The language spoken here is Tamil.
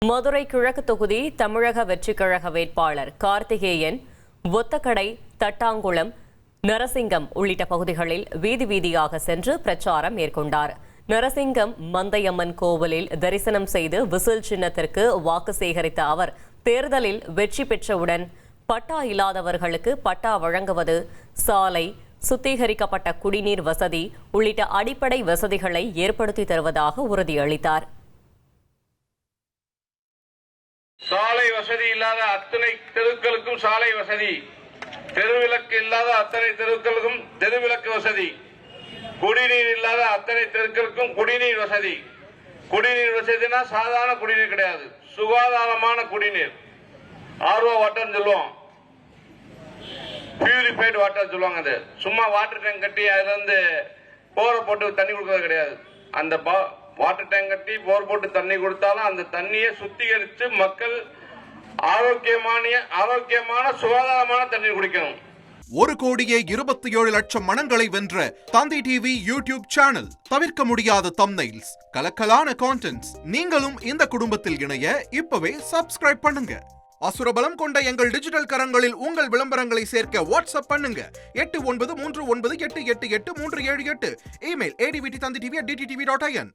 மதுரை கிழக்கு தொகுதி தமிழக வெற்றிக் கழக வேட்பாளர் கார்த்திகேயன் ஒத்தக்கடை, தட்டாங்குளம், நரசிங்கம் உள்ளிட்ட பகுதிகளில் வீதி வீதியாக சென்று பிரச்சாரம் மேற்கொண்டார். நரசிங்கம் மந்தையம்மன் கோவிலில் தரிசனம் செய்து விசில் சின்னத்திற்கு வாக்கு சேகரித்த அவர் தேர்தலில் வெற்றி பெற்றவுடன் பட்டா இல்லாதவர்களுக்கு பட்டா வழங்குவது, சாலை, சுத்திகரிக்கப்பட்ட குடிநீர் வசதி உள்ளிட்ட அடிப்படை வசதிகளை ஏற்படுத்தி தருவதாக உறுதியளித்தார். சாலை வசதி இல்லாத அத்தனை தெருக்களுக்கும் சாலை வசதி, தெருவிளக்கு இல்லாத அத்தனை தெருக்களுக்கும் தெருவிளக்கு வசதி, குடிநீர் இல்லாத அத்தனை தெருக்களுக்கும் குடிநீர் வசதி. குடிநீர் வசதினா சாதாரண குடிநீர் கிடையாது, சுகாதாரமான குடிநீர். ஆர்ஓ வாட்டர் சொல்லுவோம், பியூரிஃபைடு வாட்டர் சொல்லுவாங்க. அது சும்மா வாட்டர் டேங்க் கட்டி அதுல இருந்து போரை போட்டு தண்ணி கொடுக்கறது கிடையாது. அந்த வாட்டர் டேங்க் கட்டி போர் போட்டு தண்ணி கொடுத்தாலும் அந்த தண்ணியை சுத்திகரித்து மக்கள் ஆரோக்கியமான சுகாதாரமான தண்ணீர் குடிக்கணும். 1,27,00,000 மனங்களை வென்ற தந்தி டிவி யூடியூப் சேனல். தவிர்க்க முடியாத தம்ப்நெயில்ஸ், கலக்கலான கான்டென்ட்ஸ். நீங்களும் இந்த குடும்பத்தில் இணைய இப்பவே சப்ஸ்கிரைப் பண்ணுங்க. அசுரபலம் கொண்ட எங்கள் டிஜிட்டல் கரங்களில் உங்கள் விளம்பரங்களை சேர்க்க வாட்ஸ்அப் பண்ணுங்க. 8939888838. Email advtthanditv@dttv.in.